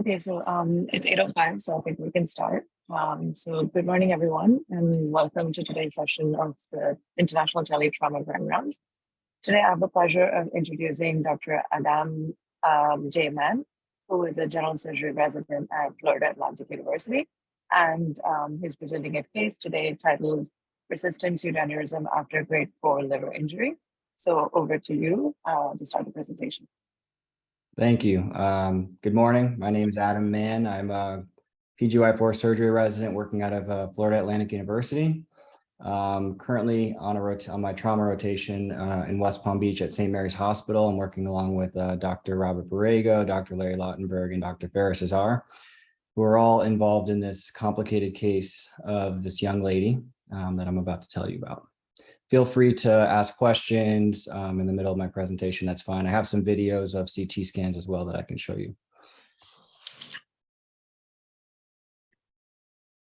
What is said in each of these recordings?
Okay, so it's 8:05, so I think we can start. So good morning, everyone, and welcome to today's session of the International Tele Trauma Grand Rounds. Today, I have the pleasure of introducing Dr. Adam J. Mann, who is a general surgery resident at Florida Atlantic University, and he's presenting a case today titled Persistent Pseudoaneurysm After Grade 4 Liver Injury. So over to you to start the presentation. Thank you. Good morning. My name is Adam Mann. I'm a PGY4 surgery resident working out of Florida Atlantic University. Currently on my trauma rotation in West Palm Beach at St. Mary's Hospital. I'm working along with Dr. Robert Borrego, Dr. Larry Lautenberg, and Dr. Ferris Azar, who are all involved in this complicated case of this young lady that I'm about to tell you about. Feel free to ask questions in the middle of my presentation. That's fine. I have some videos of CT scans as well that I can show you.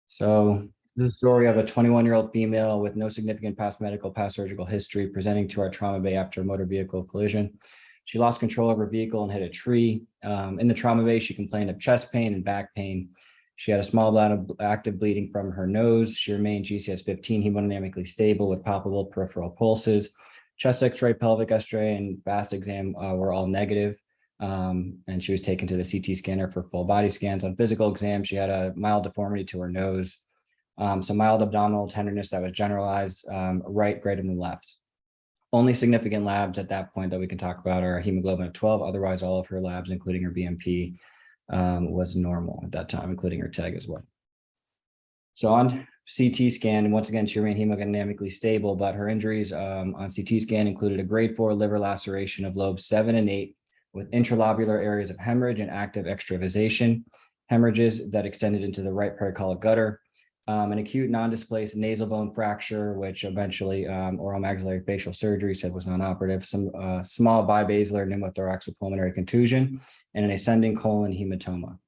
So this is a story of a 21-year-old female with no significant past medical, past surgical history presenting to our trauma bay after a motor vehicle collision. She lost control of her vehicle and hit a tree. In the trauma bay, she complained of chest pain and back pain. She had a small amount of active bleeding from her nose. She remained GCS 15 hemodynamically stable with palpable peripheral pulses. Chest X-ray, pelvic X-ray, and fast exam were all negative. And she was taken to the CT scanner for full body scans. On physical exam, she had a mild deformity to her nose, some mild abdominal tenderness that was generalized, right greater than left. Only significant labs at that point that we can talk about are hemoglobin of 12. Otherwise, all of her labs, including her BMP, was normal at that time, including her TEG as well. So on CT scan, and once again, she remained hemodynamically stable, but her injuries on CT scan included a grade 4 liver laceration of lobes 7 and 8 with intralobular areas of hemorrhage and active extravasation, hemorrhages that extended into the right pericolic gutter, an acute non-displaced nasal bone fracture, which eventually oral maxillary facial surgery said was non-operative, some small bibasilar pneumothorax with pulmonary contusion, and an ascending colon hematoma.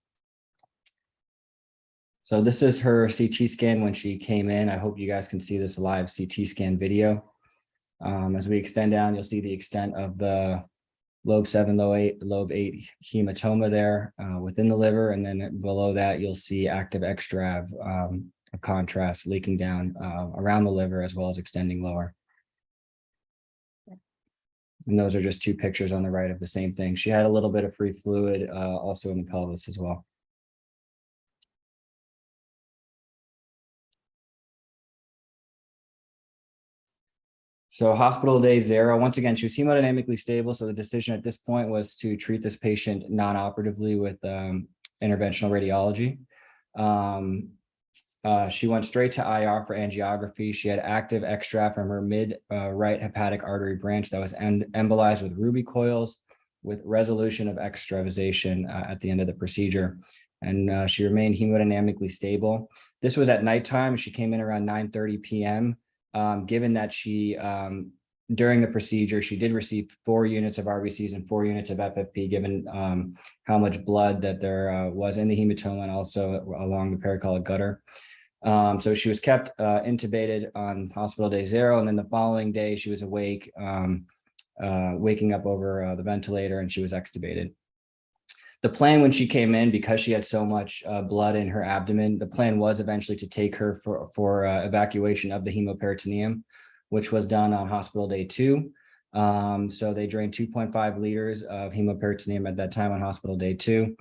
So this is her CT scan when she came in. I hope you guys can see this live CT scan video. As we extend down, you'll see the extent of the lobe 7, lobe 8 hematoma there within the liver. And then below that, you'll see active extrav of contrast leaking down around the liver as well as extending lower. And those are just two pictures on the right of the same thing. She had a little bit of free fluid also in the pelvis as well. So hospital day 0, once again, she was hemodynamically stable. So the decision at this point was to treat this patient non-operatively with interventional radiology. She went straight to IR for angiography. She had active extract from her mid-right hepatic artery branch that was embolized with Ruby coils with resolution of extravasation at the end of the procedure. And she remained hemodynamically stable. This was at nighttime. She came in around 9:30 p.m. Given that she, during the procedure, she did receive 4 units of RBCs and 4 units of FFP, given how much blood that there was in the hematoma and also along the pericolic gutter. So she was kept intubated on hospital day 0. And then the following day, she was awake, waking up over the ventilator, and she was extubated. The plan when she came in, because she had so much blood in her abdomen, the plan was eventually to take her for evacuation of the hemoperitoneum, which was done on hospital day 2. So they drained 2.5 liters of hemoperitoneum at that time on hospital day 2.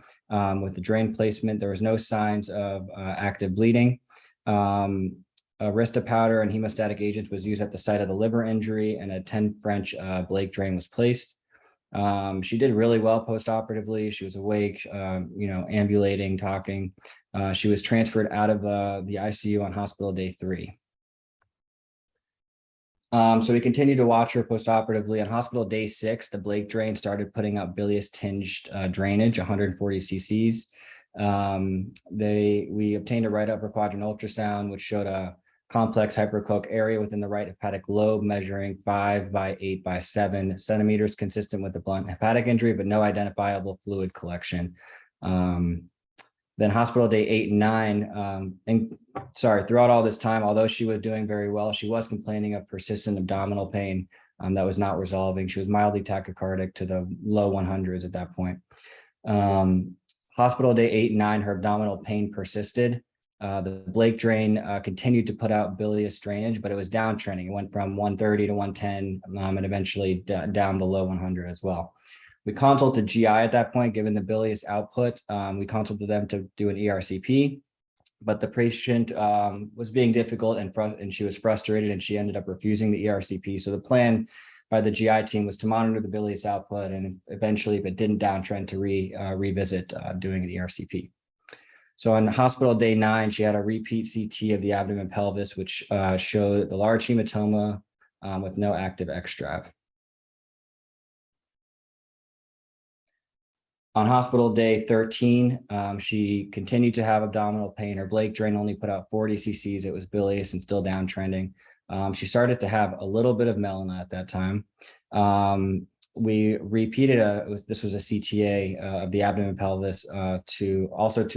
With the drain placement, there was no signs of active bleeding. Arista powder and hemostatic agents was used at the site of the liver injury, and a 10 French Blake drain was placed. She did really well post-operatively. She was awake, ambulating, talking. She was transferred out of the ICU on hospital day 3. So we continued to watch her post-operatively. On hospital day 6, the Blake drain started putting up bilious tinged drainage, 140 cc's. We obtained a right upper quadrant ultrasound, which showed a complex hyperechoic area within the right hepatic lobe measuring 5 by 8 by 7 centimeters, consistent with the blunt hepatic injury, but no identifiable fluid collection. Then hospital day 8 and 9, throughout all this time, although she was doing very well, she was complaining of persistent abdominal pain that was not resolving. She was mildly tachycardic to the low 100s at that point. Hospital day 8 and 9, her abdominal pain persisted. The Blake drain continued to put out bilious drainage, but it was downtrending. It went from 130 to 110 and eventually down below 100 as well. We consulted GI at that point, given the bilious output. We consulted them to do an ERCP, but the patient was being difficult and she was frustrated and she ended up refusing the ERCP. So the plan by the GI team was to monitor the bilious output and eventually, if it didn't downtrend, to revisit doing an ERCP. So on hospital day 9, she had a repeat CT of the abdomen pelvis, which showed the large hematoma with no active extrav. On hospital day 13, she continued to have abdominal pain. Her Blake drain only put out 40 cc's. It was bilious and still downtrending. She started to have a little bit of melena at that time. We repeated this was a CTA of the abdomen pelvis to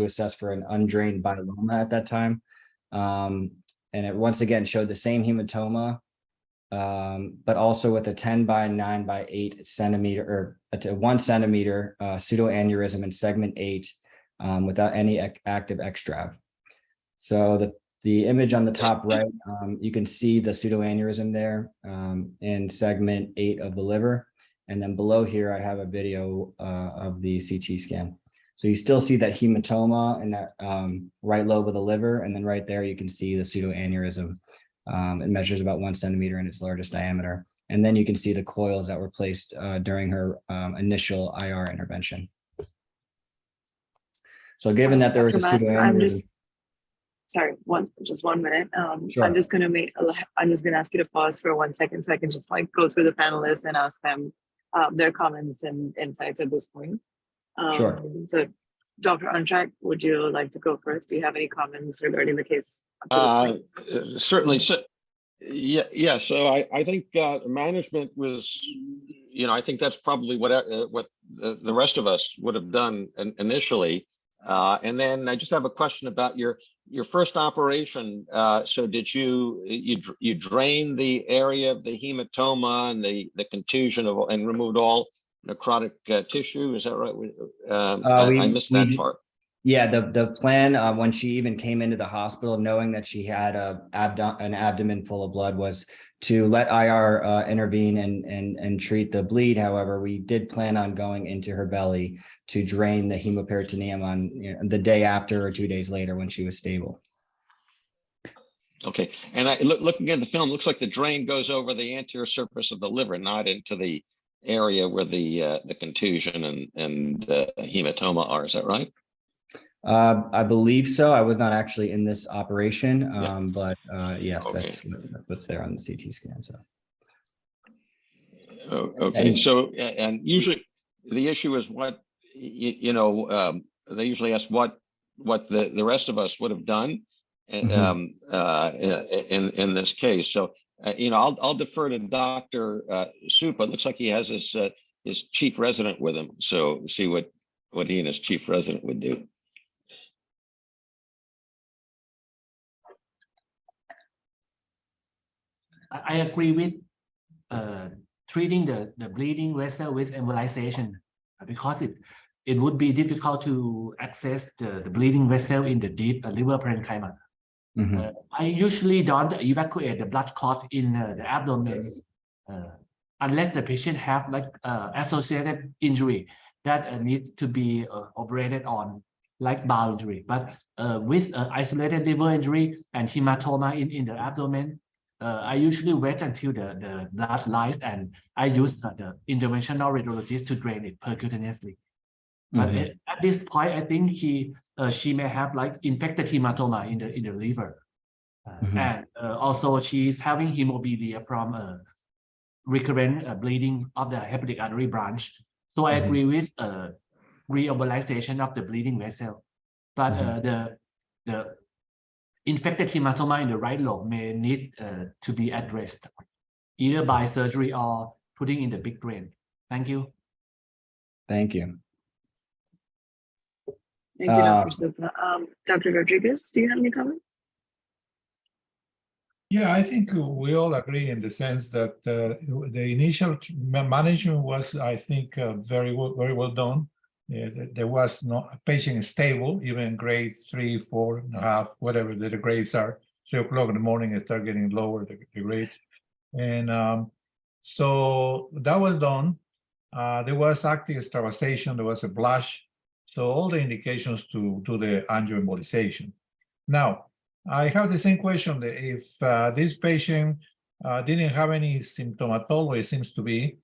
assess for an undrained biloma at that time. And it once again showed the same hematoma, but also with a 10 by 9 by 8 centimeter or 1 centimeter pseudoaneurysm in segment 8 without any active extrav. So the image on the top right, you can see the pseudoaneurysm there in segment 8 of the liver. And then below here, I have a video of the CT scan. So you still see that hematoma in that right lobe of the liver. And then right there, you can see the pseudoaneurysm. It measures about 1 centimeter in its largest diameter. And then you can see the coils that were placed during her initial IR intervention. So given that there was a pseudoaneurysm. Sorry, just 1 minute. Sure. I'm just gonna ask you to pause for 1 second so I can just like go through the panelists and ask them their comments and insights at this point. Sure. So Dr. Anshak, would you like to go first? Do you have any comments regarding the case? Certainly. So, yeah. So I think management was, I think that's probably what the rest of us would have done initially. And then I just have a question about your first operation. So did you drain the area of the hematoma and the contusion and removed all necrotic tissue? Is that right? I missed that part. Yeah, the plan when she even came into the hospital, knowing that she had an abdomen full of blood, was to let IR intervene and treat the bleed. However, we did plan on going into her belly to drain the hemoperitoneum on the day after or 2 days later when she was stable. Okay, and looking at the film, looks like the drain goes over the anterior surface of the liver, not into the area where the contusion and hematoma are. Is that right? I believe so. I was not actually in this operation, but yes, Okay. that's what's there on the CT scan. So. Okay. So, and usually the issue is what, they usually ask what the rest of us would have done in this case. So, I'll defer to Dr. Supa. It looks like he has his chief resident with him. So see what he and his chief resident would do. I agree with treating the bleeding vessel with embolization because it would be difficult to access the bleeding vessel in the deep liver parenchyma. I usually don't evacuate the blood clot in the abdomen unless the patient have like associated injury that needs to be operated on, like bowel injury. But with isolated liver injury and hematoma in the abdomen, I usually wait until the blood lies and I use the interventional radiologist to drain it percutaneously. But at this point, I think she may have like infected hematoma in the liver, and also she's having hemophilia from recurrent bleeding of the hepatic artery branch. So I agree with re-embolization of the bleeding vessel, but the infected hematoma in the right lobe may need to be addressed either by surgery or putting in the big drain. Thank you. Thank you. Thank you, Dr. Supa. Dr. Rodriguez, do you have any comments? Yeah, I think we all agree in the sense that the initial management was, I think, very well done. There was no patient stable, even grade 3, 4.5, whatever the grades are. 3 o'clock in the morning, it start getting lower, the grades. And so that was done. There was active starvation, there was a blush. So all the indications to the angioembolization. Now, I have the same question. If this patient didn't have any symptomatology, it seems to be,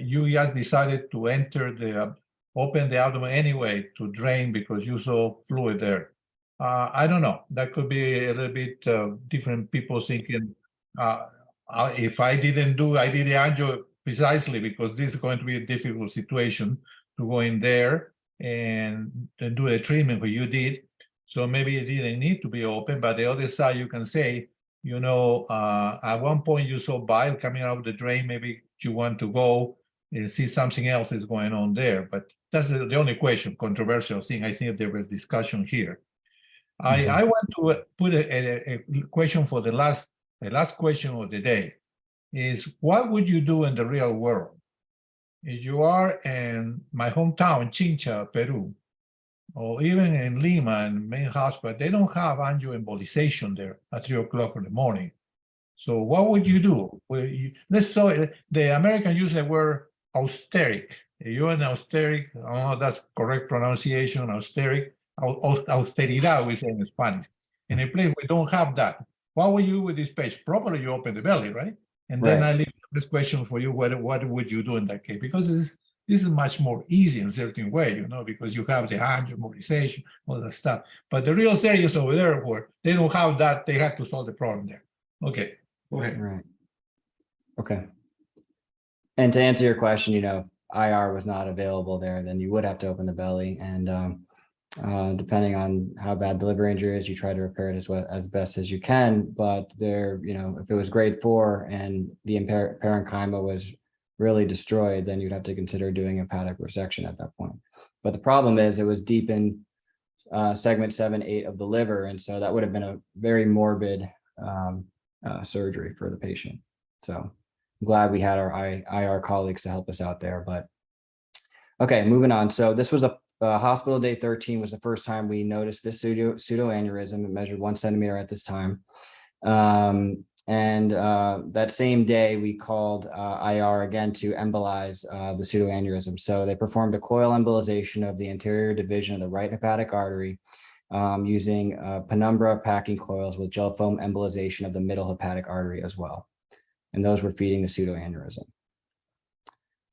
you just decided to open the abdomen anyway to drain because you saw fluid there. I don't know. That could be a little bit different people thinking, if I did the angio precisely because this is going to be a difficult situation to go in there and do the treatment what you did. So maybe it didn't need to be open, but the other side you can say, at one point you saw bile coming out of the drain, maybe you want to go and see something else is going on there. But that's the only question, controversial thing. I think there was discussion here. I want to put a question for the last question of the day is what would you do in the real world? If you are in my hometown, Chincha, Peru, or even in Lima and main hospital, they don't have angioembolization there at 3 o'clock in the morning. So what would you do? The Americans use the word austeric. You're an austeric, I don't know if that's correct pronunciation, austeric, austeridad, we say in Spanish. In a place we don't have that, what would you do with this patient? Probably you open the belly, right? And then I leave this question for you, what would you do in that case? Because this is much more easy in a certain way, because you have the angioembolization, all that stuff. But the real serious over there, where they don't have that, they have to solve the problem there. Okay, go ahead. Right. Okay. And to answer your question, IR was not available there, then you would have to open the belly. And depending on how bad the liver injury is, you try to repair it as best as you can. But there, if it was grade 4 and the parenchyma was really destroyed, then you'd have to consider doing hepatic resection at that point. But the problem is it was deep in segment 7, 8 of the liver. And so that would have been a very morbid surgery for the patient. So I'm glad we had our IR colleagues to help us out there. But okay, moving on. So this was hospital day 13 was the first time we noticed this pseudoaneurysm. It measured 1 centimeter at this time. That same day we called IR again to embolize the pseudoaneurysm. So they performed a coil embolization of the anterior division of the right hepatic artery using penumbra packing coils with gel foam embolization of the middle hepatic artery as well. And those were feeding the pseudoaneurysm. So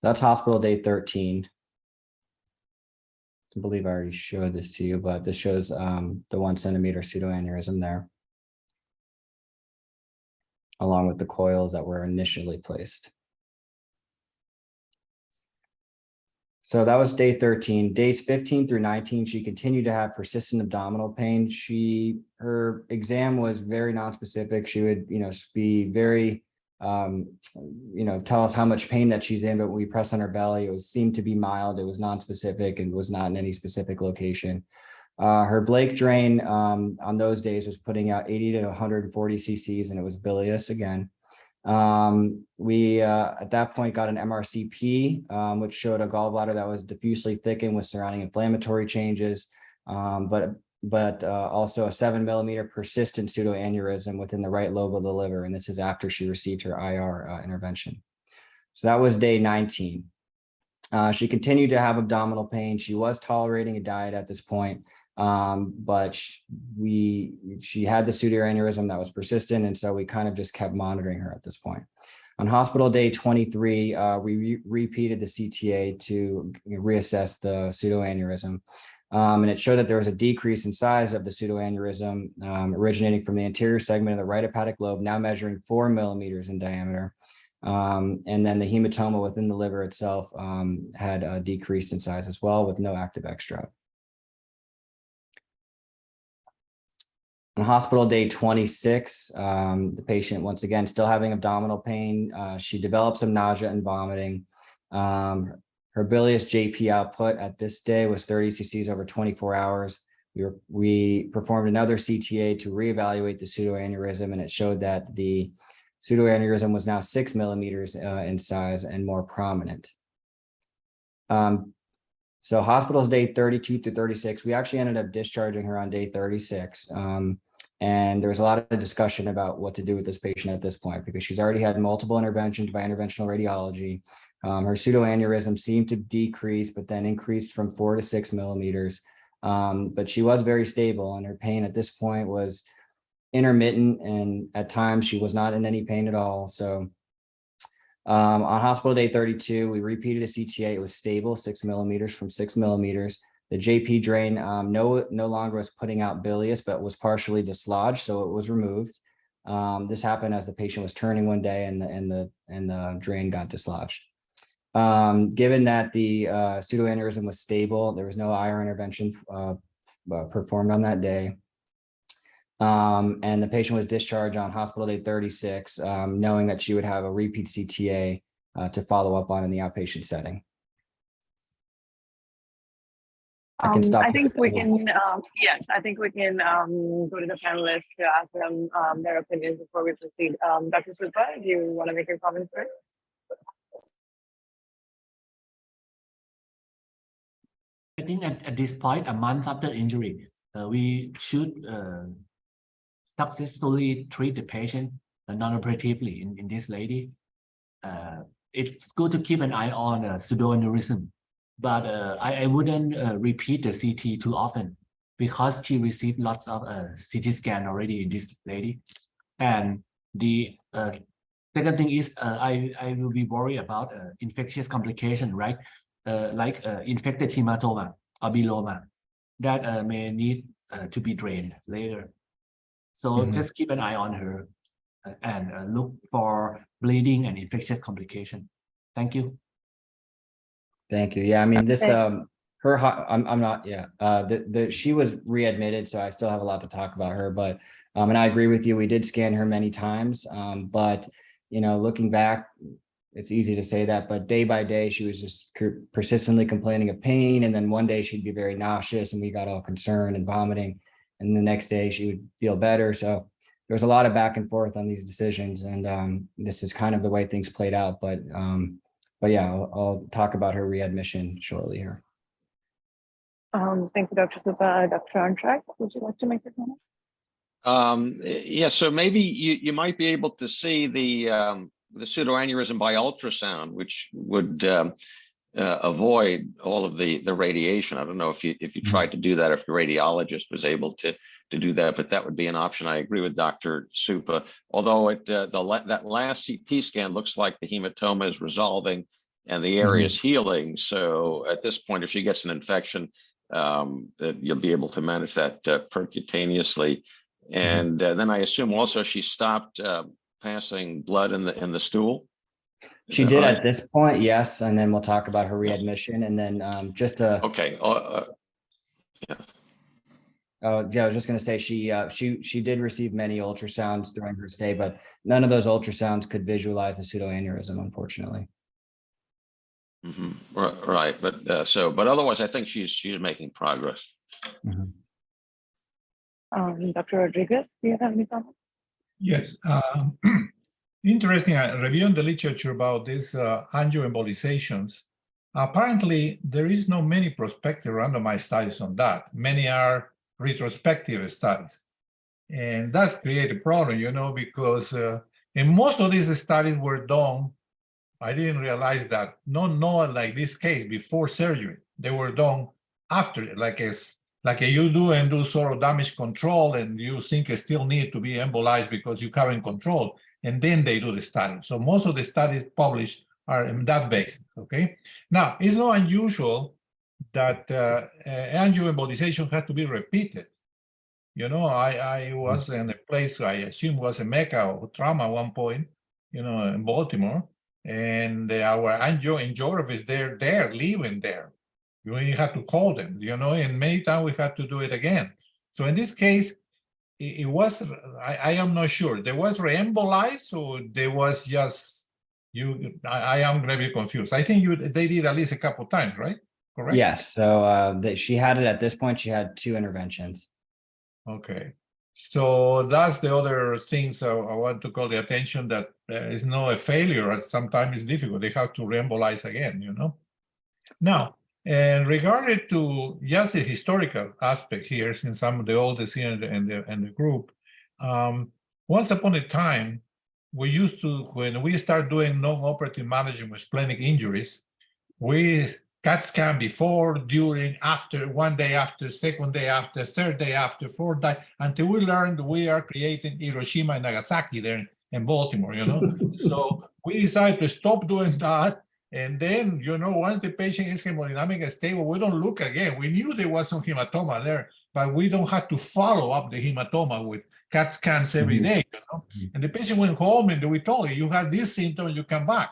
that's hospital day 13. I believe I already showed this to you, but this shows the 1 centimeter pseudoaneurysm there, along with the coils that were initially placed. So that was day 13. Days 15 through 19, she continued to have persistent abdominal pain. Her exam was very nonspecific. She would, be very, tell us how much pain that she's in, but when we press on her belly, it seemed to be mild. It was nonspecific and was not in any specific location. Her Blake drain on those days was putting out 80 to 140 cc's, and it was bilious again. We at that point got an MRCP, which showed a gallbladder that was diffusely thickened with surrounding inflammatory changes, but also a 7 millimeter persistent pseudoaneurysm within the right lobe of the liver. And this is after she received her IR intervention. So that was day 19. She continued to have abdominal pain. She was tolerating a diet at this point, but she had the pseudoaneurysm that was persistent. And so we kind of just kept monitoring her at this point. On hospital day 23, we repeated the CTA to reassess the pseudoaneurysm. And it showed that there was a decrease in size of the pseudoaneurysm originating from the anterior segment of the right hepatic lobe, now measuring 4 millimeters in diameter. And then the hematoma within the liver itself had decreased in size as well, with no active extra. On hospital day 26, the patient, once again, still having abdominal pain. She developed some nausea and vomiting. Her bilious JP output at this day was 30 cc's over 24 hours. We performed another CTA to reevaluate the pseudoaneurysm, and it showed that the pseudoaneurysm was now 6 millimeters in size and more prominent. So hospital's day 32 through 36. We actually ended up discharging her on day 36. And there was a lot of discussion about what to do with this patient at this point, because she's already had multiple interventions by interventional radiology. Her pseudoaneurysm seemed to decrease, but then increased from 4 to 6 millimeters. But she was very stable, and her pain at this point was intermittent, and at times she was not in any pain at all. So on hospital day 32, we repeated a CTA. It was stable, 6 millimeters from 6 millimeters. The JP drain no longer was putting out bilious, but was partially dislodged, so it was removed. This happened as the patient was turning one day, and the drain got dislodged. Given that the pseudoaneurysm was stable, there was no IR intervention performed on that day. And the patient was discharged on hospital day 36, knowing that she would have a repeat CTA to follow up on in the outpatient setting. I can stop. I think we can, yes, I think we can go to the panelists to ask them their opinions before we proceed. Dr. Supa, do you want to make your comments first? I think at this point, a month after injury, we should successfully treat the patient non-operatively in this lady. It's good to keep an eye on pseudoaneurysm, but I wouldn't repeat the CT too often, because she received lots of CT scan already in this lady. And the second thing is I will be worried about infectious complication, right? Like infected hematoma or biloma that may need to be drained later. So just keep an eye on her and look for bleeding and infectious complication. Thank you. Thank you. Yeah, I mean, this, I'm not, yeah, she was readmitted, so I still have a lot to talk about her, but, and I agree with you, we did scan her many times, but, you know, looking back, it's easy to say that, but day by day, she was just persistently complaining of pain. And then one day she'd be very nauseous and we got all concerned and vomiting. And the next day she would feel better. So there was a lot of back and forth on these decisions. And this is kind of the way things played out. But yeah, I'll talk about her readmission shortly here. Thank you, Dr. Supa. Dr. Antrak, would you like to make a comment? Yeah, so maybe you might be able to see the pseudoaneurysm by ultrasound, which would avoid all of the radiation. I don't know if you tried to do that, if your radiologist was able to do that, but that would be an option. I agree with Dr. Supa, although that last CT scan looks like the hematoma is resolving and the area is healing. So at this point, if she gets an infection, that you'll be able to manage that percutaneously. And then I assume also she stopped passing blood in the stool. She did at this point, yes, and then we'll talk about her readmission, and then just to. Okay. Yeah. Oh yeah, I was just going to say she did receive many ultrasounds during her stay, but none of those ultrasounds could visualize the pseudoaneurysm, unfortunately. Right, but but otherwise, I think she's making progress. Dr. Rodriguez, do you have any comments? Yes. Interesting, reviewing the literature about these angioembolizations. Apparently, there is no many prospective randomized studies on that. Many are retrospective studies. And that's created a problem, you know, because and most of these studies were done, I didn't realize that, not like this case, before surgery. They were done after, like you do sort of damage control, and you think it still need to be embolized because you haven't controlled, and then they do the study. So most of the studies published are in that basis, okay? Now, it's not unusual that angioembolization has to be repeated. You know, I was in a place I assume was a mecca of trauma at one point, you know, in Baltimore, and our angioingeographists, they're there, living there. You have to call them, you know, and many times we had to do it again. So in this case, it was, I am not sure, there was re-embolized or there was just, I am very confused. I think they did at least a couple of times, right? Correct? Yes, so she had it at this point, she had 2 interventions. Okay. So that's the other things I want to call the attention, that there is no a failure. Sometimes it's difficult. They have to re-embolize again, you know. Now, And regarding to just the historical aspect here, since I'm the oldest here in the group, once upon a time, we used to, when we start doing non-operative management with splenic injuries, we CAT scan before, during, after, one day after, second day after, third day after, fourth day, until we learned we are creating Hiroshima and Nagasaki there in Baltimore, you know? So we decided to stop doing that. And then, you know, once the patient is hemodynamic and stable, we don't look again. We knew there was some hematoma there, but we don't have to follow up the hematoma with CAT scans every day, you know? And the patient went home and we told you, you have this symptom, you come back.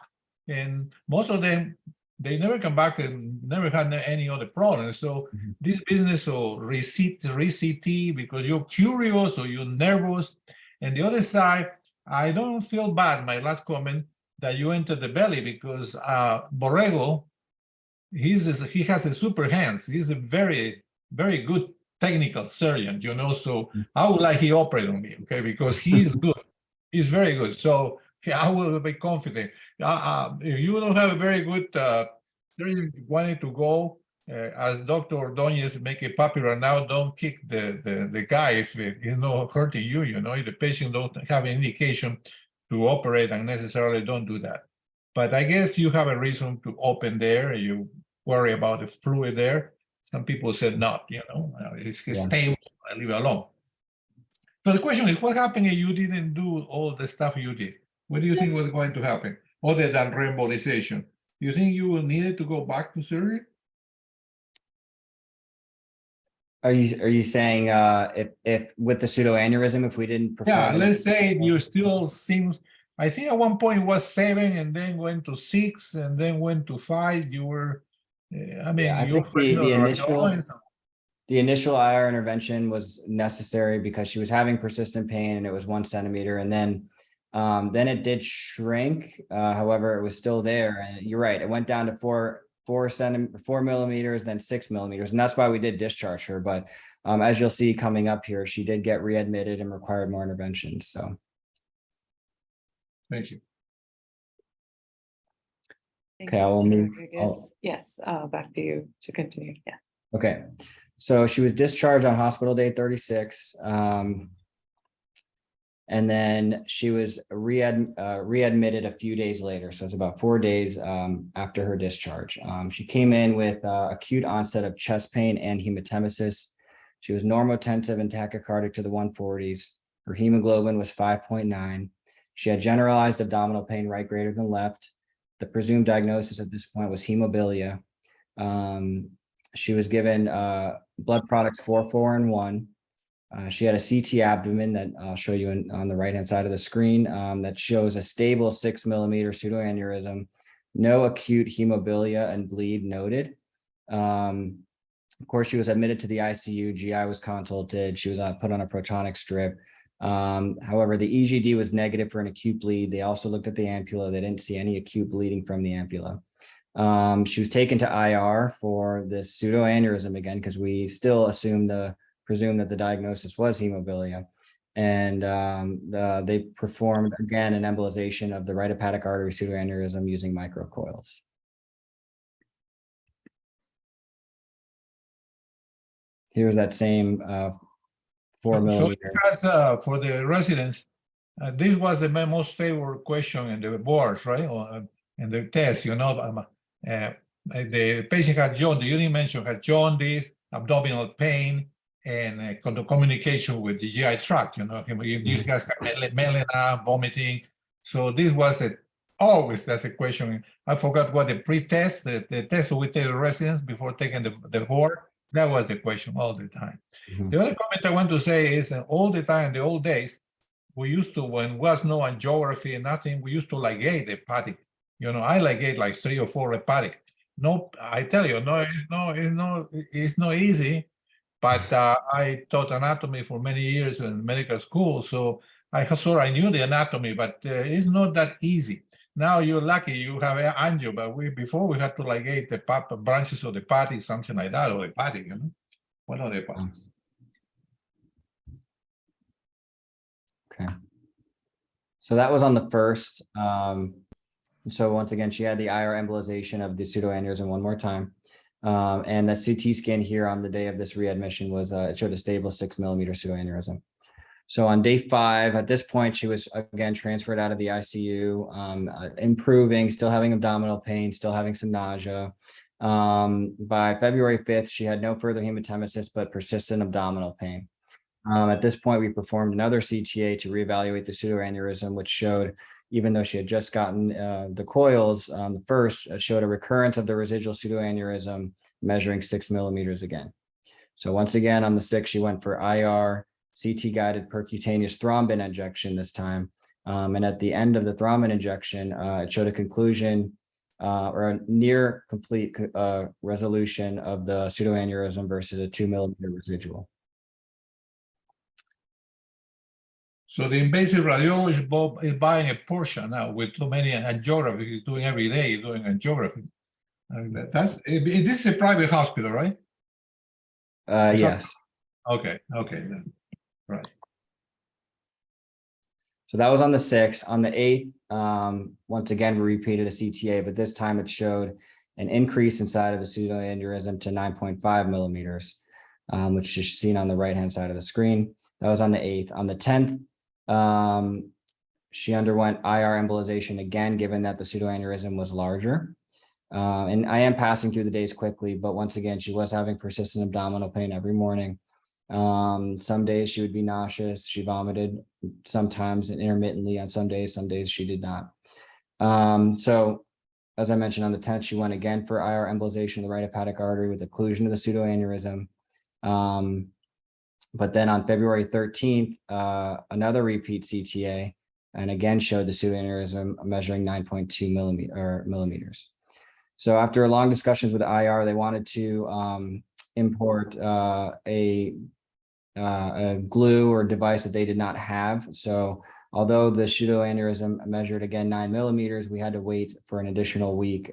And most of them, they never come back and never had any other problems. So this business of RCT because you're curious or you're nervous. And the other side, I don't feel bad, my last comment, that you enter the belly because Borrego, he has a super hands. He's a very, very good technical surgeon, you know, so I would like he operate on me, okay, because he's good. He's very good. So I will be confident. If you don't have a very good surgeon wanting to go, as Dr. Ordonez make it popular now, don't kick the guy if you know hurting you, you know, if the patient don't have an indication to operate unnecessarily, don't do that. But I guess you have a reason to open there. You worry about the fluid there. Some people said not, you know, it's stable, I leave it alone. So the question is, what happened if you didn't do all the stuff you did? What do you think was going to happen other than reembolization? Do you think you needed to go back to surgery? Are you saying if with the pseudoaneurysm, if we didn't perform? Yeah, let's say you still seems, I think at one point it was 7 and then went to 6 and then went to 5. You were, I mean, I you're think the initial IR intervention was necessary because she was having persistent pain and it was 1 centimeter, and then it did shrink. However, it was still there, and you're right, it went down to 4 millimeters, then 6 millimeters, and that's why we did discharge her. But as you'll see coming up here, she did get readmitted and required more interventions. So thank you. Okay, I will move. Yes, back to you to continue. Yes. Okay, so she was discharged on hospital day 36. And then she was readmitted a few days later. So it's about 4 days after her discharge. She came in with acute onset of chest pain and hematemesis. She was normotensive and tachycardic to the 140s. Her hemoglobin was 5.9. She had generalized abdominal pain, right greater than left. The presumed diagnosis at this point was hemophilia. She was given blood products 4, 4, and 1. She had a CT abdomen that I'll show you on the right-hand side of the screen that shows a stable 6 millimeter pseudoaneurysm, no acute hemophilia and bleed noted. Of course, she was admitted to the ICU, GI was consulted, she was put on a protonic strip. However, the EGD was negative for an acute bleed. They also looked at the ampulla. They didn't see any acute bleeding from the ampulla. She was taken to IR for this pseudoaneurysm again, because we still presume that the diagnosis was hemophilia, and they performed again an embolization of the right hepatic artery pseudoaneurysm using microcoils. Here's that same 4 millimeter. So for the residents, this was the most favored question in the boards, right? Or in the test, you know, the patient had jaundice, you didn't mention had jaundice, abdominal pain, and communication with the GI tract, you know, you guys have melena, vomiting. So this was always that's a question. I forgot what the pre-test, the test we tell the residents before taking the board. That was the question all the time. The other comment I want to say is all the time, in the old days, we used to, when was no angiography and nothing, we used to ligate the hepatic. You know, I ligate like 3 or 4 hepatic. No, I tell you, it's not easy. But I taught anatomy for many years in medical school, so I knew the anatomy, but it's not that easy. Now you're lucky you have angio, but before we had to ligate the branches of the hepatic, something like that, or hepatic, you know. What are the hepatics? Okay. So that was on the first. So once again, she had the IR embolization of the pseudoaneurysm one more time. And the CT scan here on the day of this readmission was, it showed a stable 6 millimeter pseudoaneurysm. So on day 5, at this point, she was again transferred out of the ICU, improving, still having abdominal pain, still having some nausea. By February 5th, she had no further hematemesis, but persistent abdominal pain. At this point, we performed another CTA to reevaluate the pseudoaneurysm, which showed, even though she had just gotten the coils, the first showed a recurrence of the residual pseudoaneurysm measuring 6 millimeters again. So once again, on the 6th, she went for IR, CT-guided percutaneous thrombin injection this time. And at the end of the thrombin injection, it showed a conclusion or a near complete resolution of the pseudoaneurysm versus a 2 millimeter residual. So the invasive radiologist is buying a Porsche now with too many angiography. He's doing every day, he's doing angiography. This is a private hospital, right? Yes. Okay, right. So that was on the 6th. On the 8th, once again, we repeated a CTA, but this time it showed an increase inside of the pseudoaneurysm to 9.5 millimeters, which is seen on the right-hand side of the screen. That was on the 8th. On the 10th, she underwent IR embolization again, given that the pseudoaneurysm was larger. And I am passing through the days quickly, but once again, she was having persistent abdominal pain every morning. Some days she would be nauseous, she vomited sometimes and intermittently on some days she did not. So as I mentioned, on the 10th, she went again for IR embolization of the right hepatic artery with occlusion of the pseudoaneurysm. But then on February 13th, another repeat CTA, and again showed the pseudoaneurysm measuring 9.2 millimeters. So after long discussions with the IR, they wanted to import a glue or device that they did not have. So although the pseudoaneurysm measured again 9 millimeters, we had to wait for an additional week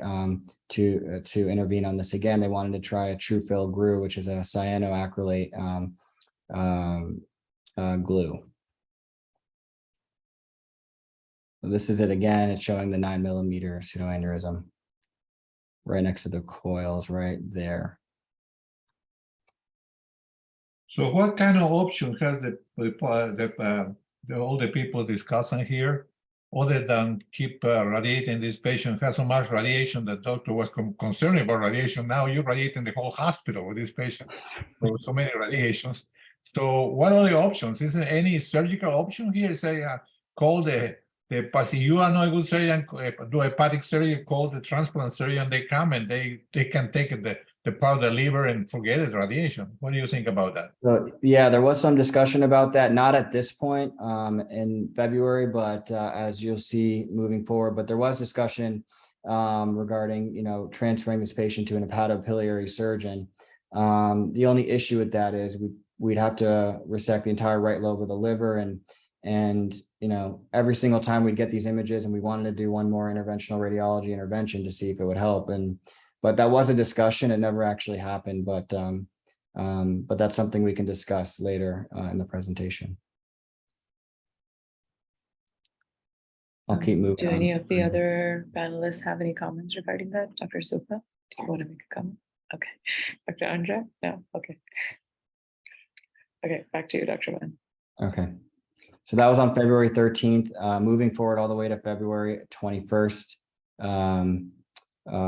to intervene on this again. They wanted to try a true fill glue, which is a cyanoacrylate glue. So this is it again. It's showing the 9 millimeter pseudoaneurysm right next to the coils right there. So what kind of option has all the people discussing here, other than keep radiating this patient? Has so much radiation that doctor was concerned about radiation. Now you're radiating the whole hospital with this patient for so many radiations. So what are the options? Is there any surgical option here? Say, call the you are not a good surgeon, do hepatic surgery, call the transplant surgeon, they come and they can take the part of the liver and forget it, radiation. What do you think about that? So, yeah, there was some discussion about that, not at this point in February, but as you'll see moving forward. But there was discussion regarding, transferring this patient to an hepatobiliary surgeon. The only issue with that is we'd have to resect the entire right lobe of the liver, and every single time we'd get these images, and we wanted to do one more interventional radiology intervention to see if it would help. But that was a discussion. It never actually happened, but that's something we can discuss later in the presentation. I'll keep moving. Do any of the other panelists have any comments regarding that? Dr. Supa, do you want to make a comment? Okay. Dr. Andra? No? Okay. Okay, back to you, Dr. Mann. Okay. So that was on February 13th. Moving forward all the way to February 21st,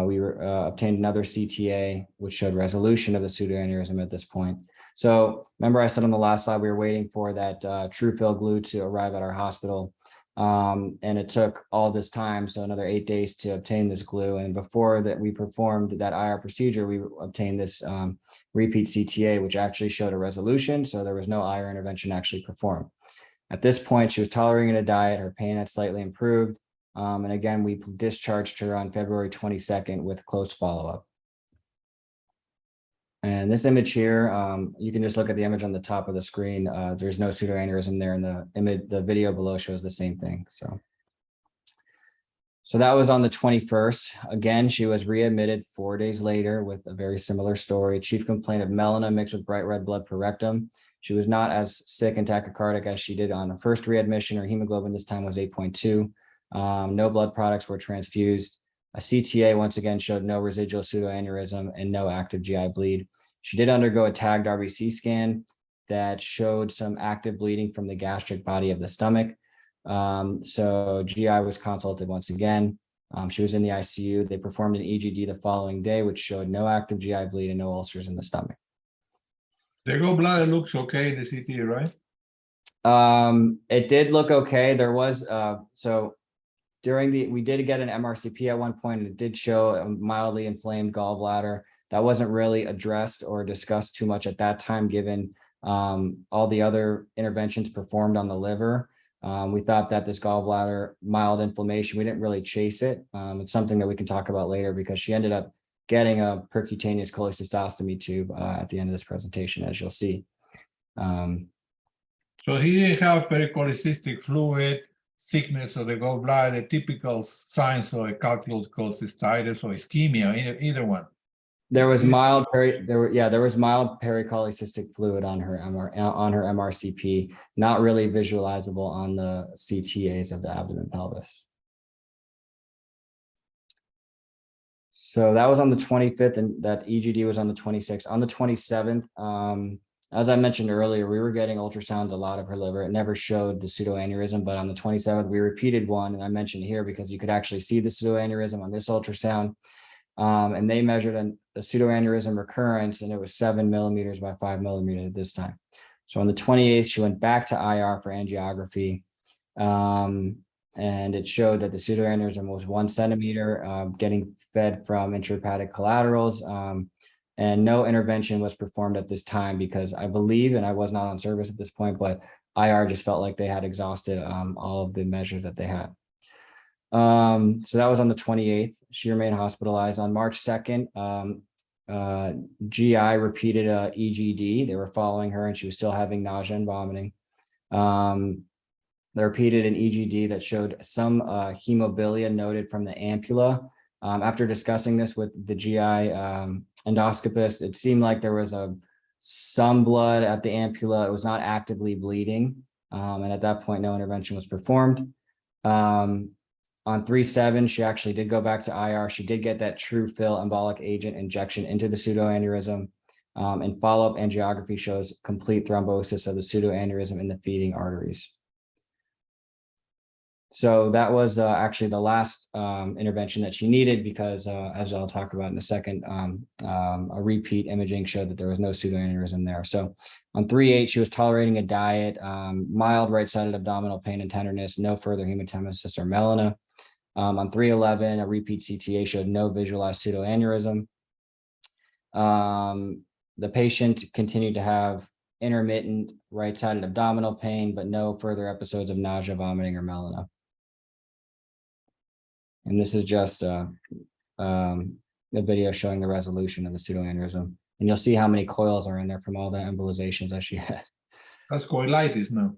we obtained another CTA, which showed resolution of the pseudoaneurysm at this point. So remember I said on the last slide, we were waiting for that true fill glue to arrive at our hospital. And it took all this time, so another 8 days to obtain this glue. And before that we performed that IR procedure, we obtained this repeat CTA, which actually showed a resolution. So there was no IR intervention actually performed. At this point, she was tolerating a diet. Her pain had slightly improved. And again, we discharged her on February 22nd with close follow-up. And this image here, you can just look at the image on the top of the screen. There's no pseudoaneurysm there, and the video below shows the same thing. So that was on the 21st. Again, she was readmitted 4 days later with a very similar story. Chief complaint of melena mixed with bright red blood per rectum. She was not as sick and tachycardic as she did on her first readmission. Her hemoglobin this time was 8.2. No blood products were transfused. A CTA once again showed no residual pseudoaneurysm and no active GI bleed. She did undergo a tagged RBC scan that showed some active bleeding from the gastric body of the stomach. So GI was consulted once again. She was in the ICU. They performed an EGD the following day, which showed no active GI bleed and no ulcers in the stomach. The gallbladder looks okay in the CT, right? It did look okay. There was so we did get an MRCP at one point, and it did show a mildly inflamed gallbladder. That wasn't really addressed or discussed too much at that time, given all the other interventions performed on the liver. We thought that this gallbladder mild inflammation, we didn't really chase it. It's something that we can talk about later because she ended up getting a percutaneous cholecystostomy tube at the end of this presentation, as you'll see. So he didn't have pericholecystic fluid, thickness of the gallbladder, typical signs of a calculus cholecystitis or ischemia, either one. There was mild pericholecystic fluid on her MRCP, not really visualizable on the CTAs of the abdomen pelvis. So that was on the 25th, and that EGD was on the 26th. On the 27th, as I mentioned earlier, we were getting ultrasounds a lot of her liver. It never showed the pseudoaneurysm, but on the 27th, we repeated one, and I mentioned here because you could actually see the pseudoaneurysm on this ultrasound. And they measured a pseudoaneurysm recurrence, and it was 7 millimeters by 5 millimeters at this time. So on the 28th, she went back to IR for angiography, and it showed that the pseudoaneurysm was 1 centimeter, getting fed from intrahepatic collaterals, and no intervention was performed at this time because I believe, and I was not on service at this point, but IR just felt like they had exhausted all of the measures that they had. So that was on the 28th. She remained hospitalized. On March 2nd, GI repeated a EGD. They were following her and she was still having nausea and vomiting. They repeated an EGD that showed some hemophilia noted from the ampulla. After discussing this with the GI endoscopist, it seemed like there was some blood at the ampulla. It was not actively bleeding. And at that point, no intervention was performed. On 3/7, she actually did go back to IR. She did get that true fill embolic agent injection into the pseudoaneurysm. And follow-up angiography shows complete thrombosis of the pseudoaneurysm in the feeding arteries. So that was actually the last intervention that she needed because, as I'll talk about in a second, a repeat imaging showed that there was no pseudoaneurysm there. So on 3/8, she was tolerating a diet, mild right-sided abdominal pain and tenderness, no further hematemesis or melena. On 3/11, a repeat CTA showed no visualized pseudoaneurysm. The patient continued to have intermittent right-sided abdominal pain, but no further episodes of nausea, vomiting, or melena. And this is just a video showing the resolution of the pseudoaneurysm. And you'll see how many coils are in there from all the embolizations that she had. That's coilitis now.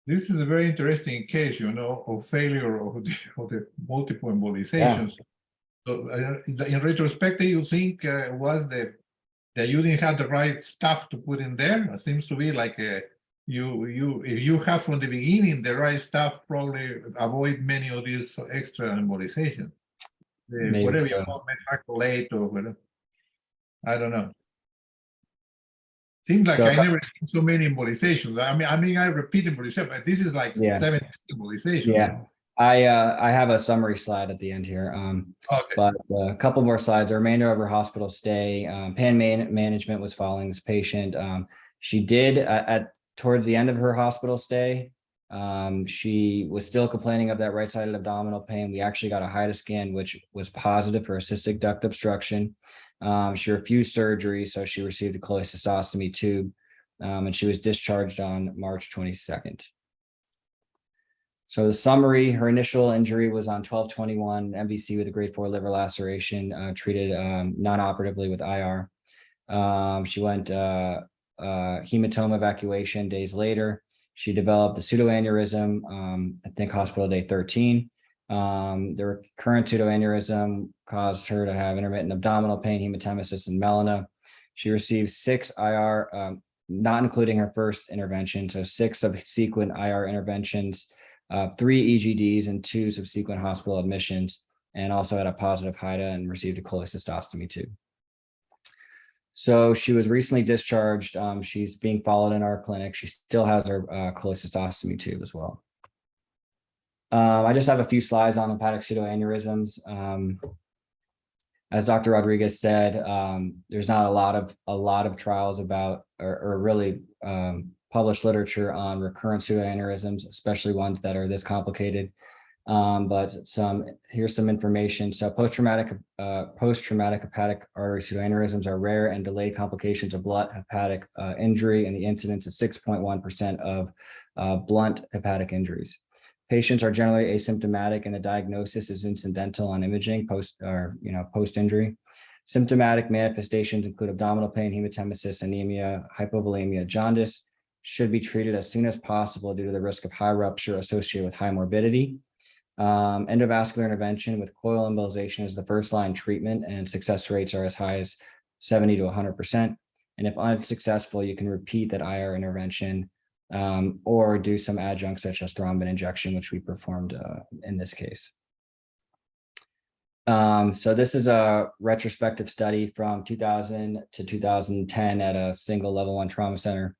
This is a very interesting case, of failure of the multiple embolizations. Yeah. So in retrospect, you think was that you didn't have the right stuff to put in there? It seems to be like if you have from the beginning the right stuff, probably avoid many of these extra embolizations. Whatever so. You call methacrylate or whatever. I don't know. Seems like I never seen so many embolizations. I mean, I repeat embolization, but this is like 70 embolizations. Yeah, I have a summary slide at the end here. Okay. But a couple more slides. The remainder of her hospital stay, pain management was following this patient. She did towards the end of her hospital stay, she was still complaining of that right-sided abdominal pain. We actually got a HIDA scan, which was positive for a cystic duct obstruction. She refused surgery, so she received a cholecystostomy tube, and she was discharged on March 22nd. So the summary, her initial injury was on 12/21, MVC with a grade 4 liver laceration, treated non-operatively with IR. She went hematoma evacuation days later. She developed the pseudoaneurysm, I think hospital day 13. The recurrent pseudoaneurysm caused her to have intermittent abdominal pain, hematemesis, and melena. She received 6 not including her first intervention. So 6 subsequent IR interventions, 3 EGDs, and 2 subsequent hospital admissions, and also had a positive HIDA and received a cholecystostomy too. So she was recently discharged. She's being followed in our clinic. She still has her cholecystostomy tube as well. I just have a few slides on hepatic pseudoaneurysms. As Dr. Rodriguez said, there's not a lot of trials about or really published literature on recurrent pseudoaneurysms, especially ones that are this complicated. But here's some information. So post-traumatic hepatic artery pseudoaneurysms are rare and delayed complications of blunt hepatic injury, and the incidence is 6.1% of blunt hepatic injuries. Patients are generally asymptomatic, and the diagnosis is incidental on imaging post-injury. Symptomatic manifestations include abdominal pain, hematemesis, anemia, hypovolemia, jaundice. Should be treated as soon as possible due to the risk of high rupture associated with high morbidity. Endovascular intervention with coil embolization is the first-line treatment, and success rates are as high as 70 to 100%. And if unsuccessful, you can repeat that IR intervention or do some adjuncts such as thrombin injection, which we performed in this case. So this is a retrospective study from 2000 to 2010 at a single level 1 trauma center.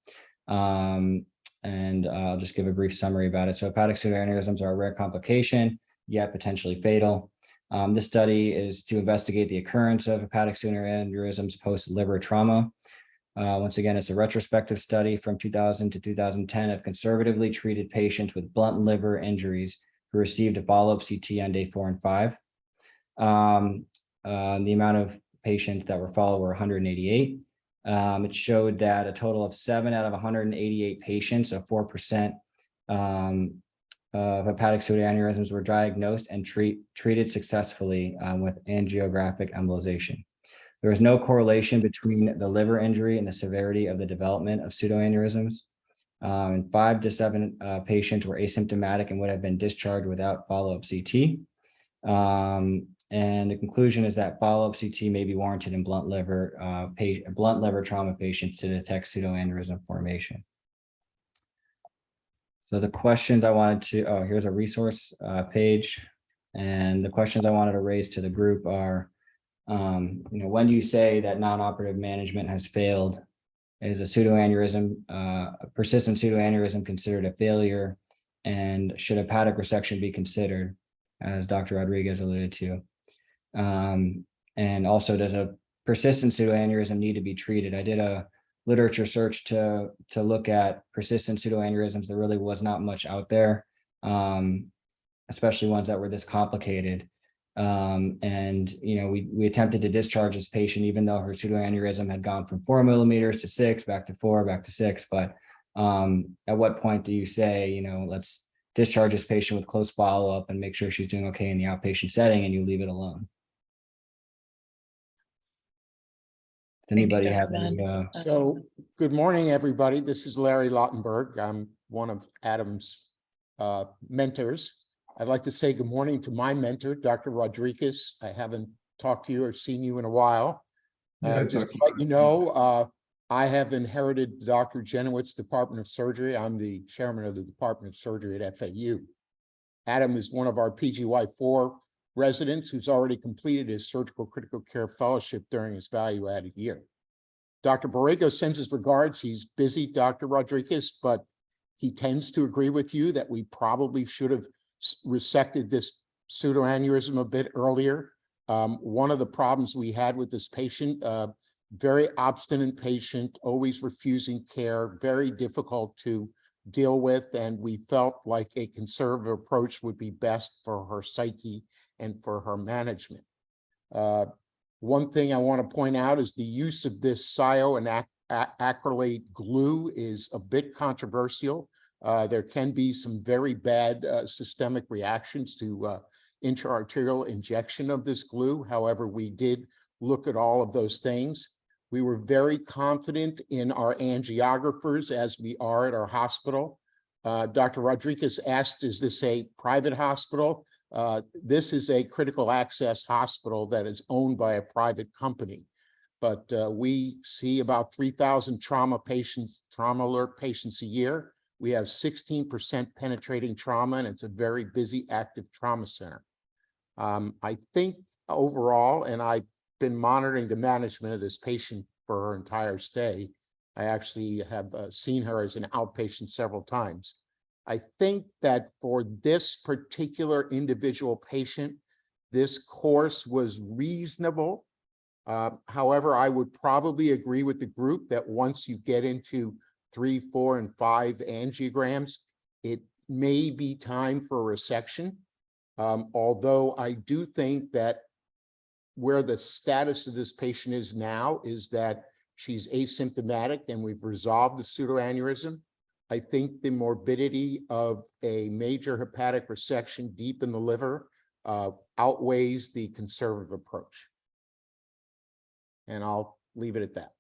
And I'll just give a brief summary about it. So hepatic pseudoaneurysms are a rare complication, yet potentially fatal. This study is to investigate the occurrence of hepatic pseudoaneurysms post-liver trauma. Once again, it's a retrospective study from 2000 to 2010 of conservatively treated patients with blunt liver injuries who received a follow-up CT on day 4 and 5. The amount of patients that were followed were 188. It showed that a total of 7 out of 188 patients, so 4% of hepatic pseudoaneurysms were diagnosed and treated successfully with angiographic embolization. There was no correlation between the liver injury and the severity of the development of pseudoaneurysms. And 5 to 7 patients were asymptomatic and would have been discharged without follow-up CT. And the conclusion is that follow-up CT may be warranted in blunt liver trauma patients to detect pseudoaneurysm formation. So the questions I wanted to, here's a resource page. And the questions I wanted to raise to the group are, when do you say that non-operative management has failed? Is a pseudoaneurysm, a persistent pseudoaneurysm considered a failure? And should hepatic resection be considered, as Dr. Rodriguez alluded to? And also, does a persistent pseudoaneurysm need to be treated? I did a literature search to look at persistent pseudoaneurysms. There really was not much out there, especially ones that were this complicated. And we attempted to discharge this patient, even though her pseudoaneurysm had gone from 4 millimeters to 6, back to 4, back to 6. But at what point do you say, let's discharge this patient with close follow-up and make sure she's doing okay in the outpatient setting, and you leave it alone? Does anybody have any? So good morning, everybody. This is Larry Lautenberg. I'm one of Adam's mentors. I'd like to say good morning to my mentor, Dr. Rodriguez. I haven't talked to you or seen you in a while. Just to let you know, I have inherited Dr. Genowitz's Department of Surgery. I'm the chairman of the Department of Surgery at FAU. Adam is one of our PGY4 residents who's already completed his surgical critical care fellowship during his value-added year. Dr. Borrego sends his regards. He's busy, Dr. Rodriguez, but he tends to agree with you that we probably should have resected this pseudoaneurysm a bit earlier. One of the problems we had with this patient, very obstinate patient, always refusing care, very difficult to deal with, and we felt like a conservative approach would be best for her psyche and for her management. One thing I want to point out is the use of this cyano and acrylate glue is a bit controversial. There can be some very bad systemic reactions to intraarterial injection of this glue. However, we did look at all of those things. We were very confident in our angiographers, as we are at our hospital. Dr. Rodriguez asked, is this a private hospital? This is a critical access hospital that is owned by a private company. but we see about 3,000 trauma alert patients a year. We have 16% penetrating trauma, and it's a very busy, active trauma center. I think overall, and I've been monitoring the management of this patient for her entire stay. I actually have seen her as an outpatient several times. I think that for this particular individual patient, this course was reasonable. However, I would probably agree with the group that once you get into 3, 4, and 5 angiograms, it may be time for a resection. Although I do think that where the status of this patient is now is that she's asymptomatic and we've resolved the pseudoaneurysm. I think the morbidity of a major hepatic resection deep in the liver outweighs the conservative approach. And I'll leave it at that.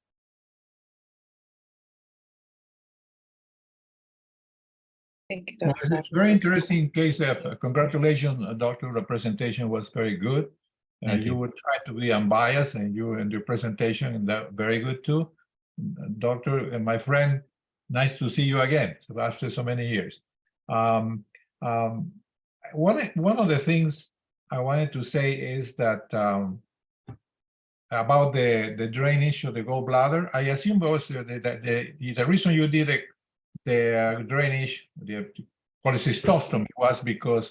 Thank you, Well, Dr. it's a Patrick. very interesting case. Congratulations, doctor. The presentation was very good. Thank You you. would try to be unbiased, and you and your presentation, and that very good too. Doctor and my friend, nice to see you again after so many years. One of the things I wanted to say is that about the drainage of the gallbladder. I assume was the reason you did the drainage, the cholecystostomy, was because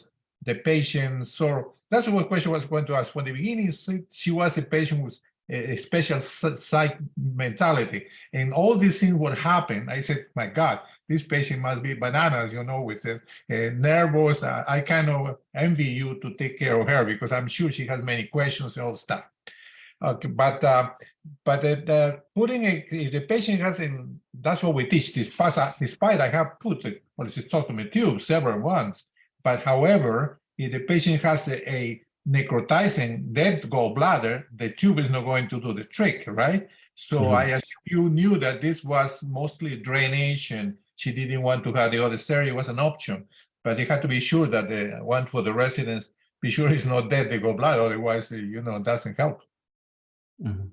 the patient saw. That's what question I was going to ask. From the beginning, she was a patient with a special psych mentality, and all these things would happen. I said, my God, this patient must be bananas, you know, with nervous. I kind of envy you to take care of her because I'm sure she has many questions and all stuff. Okay, but putting if the patient hasn't, that's what we teach. Despite I have put the cholecystostomy tube several ones, but however, if the patient has a necrotizing dead gallbladder, the tube is not going to do the trick, right? So I assume you knew that this was mostly drainage, and she didn't want to have the other surgery. It was an option, but you had to be sure that the one for the residents, be sure it's not dead the gallbladder, otherwise, you know, it doesn't help. Mhm.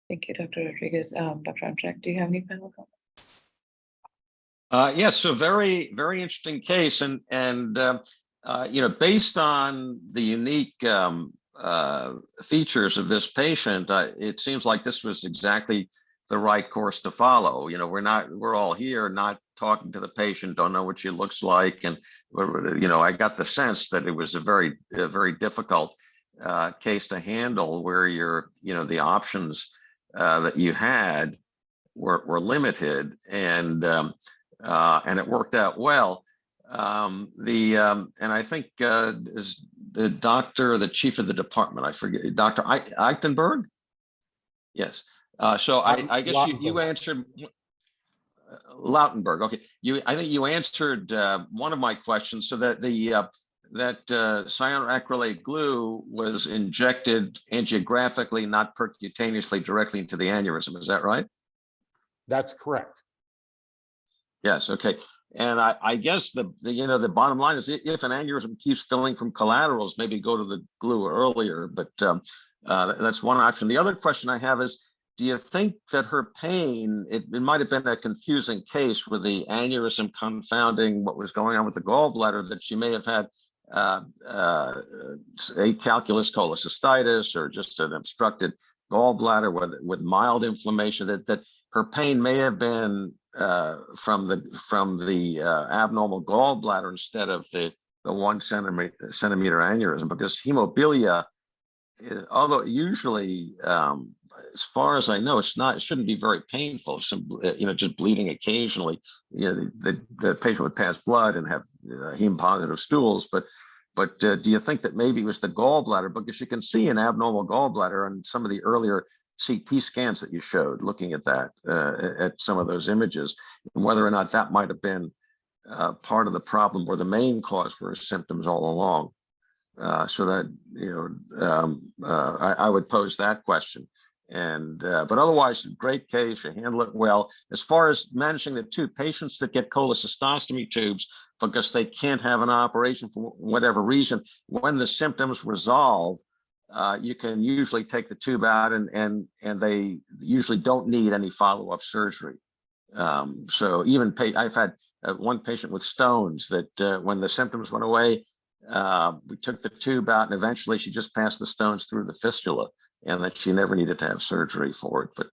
Thank you, Dr. Rodriguez. Dr. Amchak, do you have any final comments? Yes, so very, very interesting case, and you know, based on the unique features of this patient, it seems like this was exactly the right course to follow. You know, we're all here not talking to the patient, don't know what she looks like, and you know, I got the sense that it was a very difficult case to handle, where you know, the options that you had were limited, and it worked out well. And I think is the doctor, the chief of the department, I forget, Dr. Eichenberg? Yes. So I guess you answered Lautenberg. Okay. I think you answered one of my questions, so that that cyanoacrylate glue was injected angiographically, not percutaneously directly into the aneurysm. Is that right? That's correct. Yes. Okay. And I guess the you know, the bottom line is, if an aneurysm keeps filling from collaterals, maybe go to the glue earlier. But that's one option. The other question I have is, do you think that her pain, it might have been a confusing case with the aneurysm confounding what was going on with the gallbladder, that she may have had acalculous cholecystitis, or just an obstructed gallbladder with mild inflammation, that her pain may have been from the abnormal gallbladder instead of the 1 centimeter aneurysm, because hemophilia, although usually, as far as I know, it shouldn't be very painful. You know, just bleeding occasionally. You know, the patient would pass blood and have heme positive stools, but do you think that maybe it was the gallbladder? Because you can see an abnormal gallbladder on some of the earlier CT scans that you showed, looking at that, at some of those images, and whether or not that might have been part of the problem, or the main cause for her symptoms all along. So that, you know, I would pose that question. And but otherwise, great case. You handle it well. As far as managing the tube, patients that get cholecystostomy tubes because they can't have an operation for whatever reason, when the symptoms resolve, you can usually take the tube out, and they usually don't need any follow-up surgery. So even I've had one patient with stones that when the symptoms went away, we took the tube out, and eventually she just passed the stones through the fistula, and that she never needed to have surgery for it. But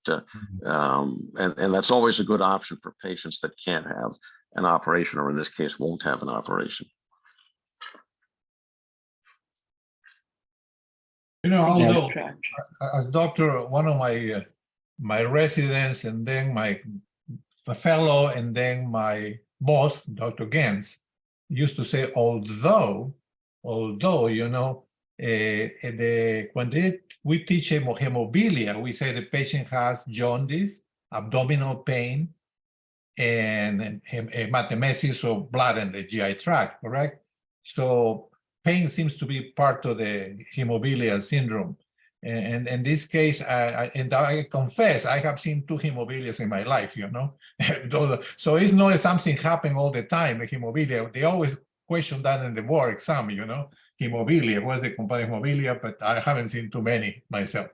and that's always a good option for patients that can't have an operation, or in this case, won't have an operation. You know, although Correct. as doctor, one of my my residents, and then my fellow, and then my boss, Dr. Gens, used to say, although, you know, when we teach hemophilia, we say the patient has jaundice, abdominal pain, and hematemesis of blood in the GI tract, correct? So pain seems to be part of the hemophilia syndrome. And in this case, I confess, I have seen 2 hemophilias in my life, you know. So it's not something happening all the time, the hemophilia. They always question that in the board exam, you know, hemophilia, what's the component hemophilia, but I haven't seen too many myself.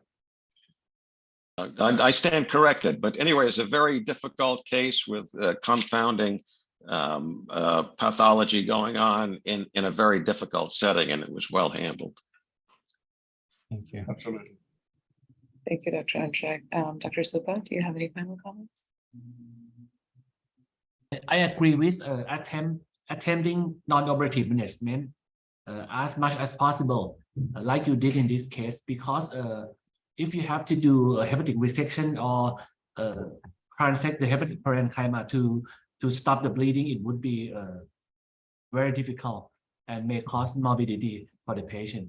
I stand corrected, but anyway, it's a very difficult case with confounding pathology going on in a very difficult setting, and it was well handled. Thank you. Absolutely. Thank you, Dr. Anshak. Dr. Supa, do you have any final comments? I agree with attempting non-operative management as much as possible, like you did in this case, because if you have to do a hepatic resection or transect the hepatic parenchyma to stop the bleeding, it would be very difficult and may cause morbidity for the patient.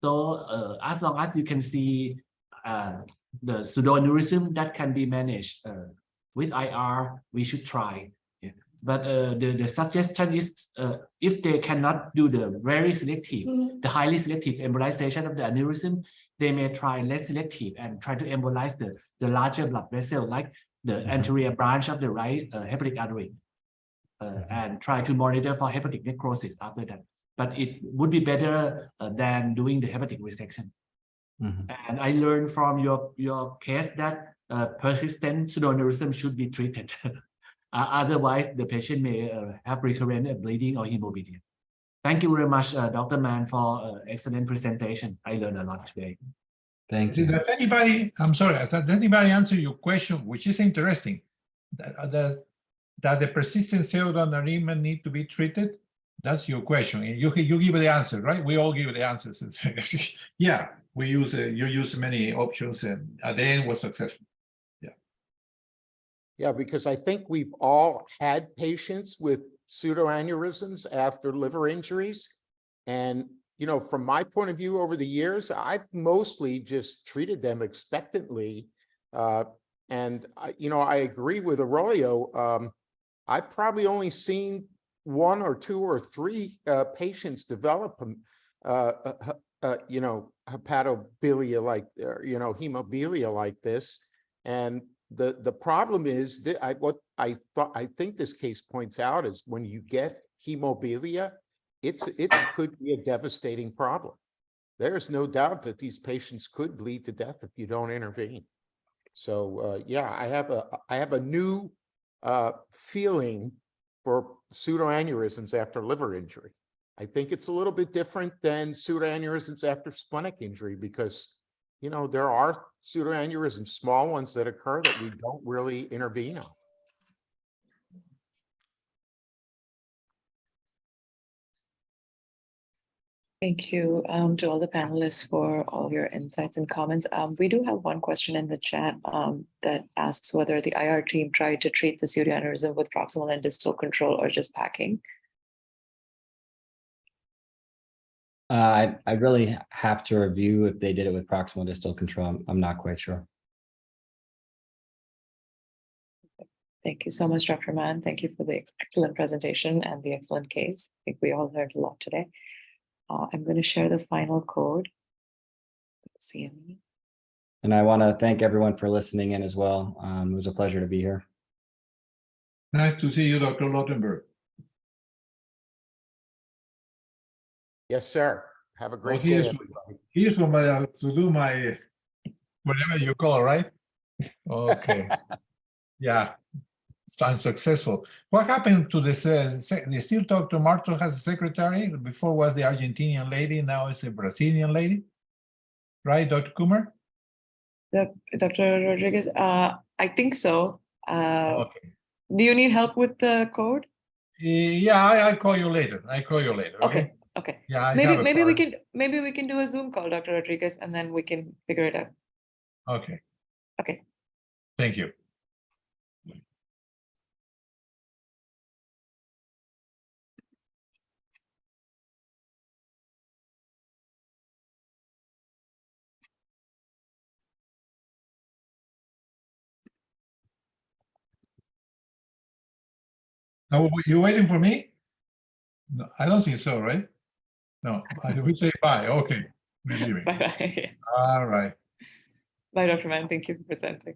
So as long as you can see the pseudoaneurysm that can be managed with IR, we should try. Yeah. But the suggestion is if they cannot do the very selective, the highly selective embolization of the aneurysm, they may try less selective and try to embolize the larger blood vessel, like the anterior branch of the right hepatic artery, and try to monitor for hepatic necrosis after that. But it would be better than doing the hepatic resection. And I learned from your case that persistent pseudoaneurysm should be treated. Otherwise, the patient may have recurrent bleeding or hemophilia. Thank you very much, Dr. Mann, for excellent presentation. I learned a lot today. Thank you. Does anybody, I'm sorry, does anybody answer your question, which is interesting, that the persistent pseudoaneurysm need to be treated? That's your question. You give the answer, right? We all give the answers. Yeah, we use you use many options, and at the end was successful. Yeah. Yeah, because I think we've all had patients with pseudoaneurysms after liver injuries. And, you know, from my point of view over the years, I've mostly just treated them expectantly. And, you know, I agree with Aurelio. I've probably only seen 1 or 2 or 3 patients develop, you know, hepatobilia like, you know, hemophilia like this. And the problem is that what I think this case points out is when you get hemophilia, it could be a devastating problem. There's no doubt that these patients could bleed to death if you don't intervene. So yeah, I have a new feeling for pseudoaneurysms after liver injury. I think it's a little bit different than pseudoaneurysms after splenic injury because, you know, there are pseudoaneurysms, small ones that occur that we don't really intervene on. Thank you to all the panelists for all your insights and comments. We do have one question in the chat that asks whether the IR team tried to treat the pseudoaneurysm with proximal and distal control or just packing. I really have to review if they did it with proximal distal control. I'm not quite sure. Thank you so much, Dr. Mann. Thank you for the excellent presentation and the excellent case. I think we all learned a lot today. I'm going to share the final code. CME. And I want to thank everyone for listening in as well. It was a pleasure to be here. Nice to see you, Dr. Lottenberg. Yes, sir. Have a Well, great day. here's everybody. here's for my to do my whatever you call, right? Okay. Yeah, sounds successful. What happened to this? They still talk to Marto as a secretary. Before was the Argentinian lady, now it's a Brazilian lady, right, Dr. Kumar? Dr. Rodriguez, I think so. Okay. Do you need help with the code? Yeah, I'll call you later. I call you later. Okay. Okay. Yeah, I Maybe have a maybe we can do a Zoom call, Dr. Rodriguez, and then we can figure it out. Okay. Okay. Thank you. Now, you waiting for me? No, I don't think so, right? No, I would say bye. Okay. We're leaving. Bye bye. All right. Bye, Dr. Mann. Thank you for presenting.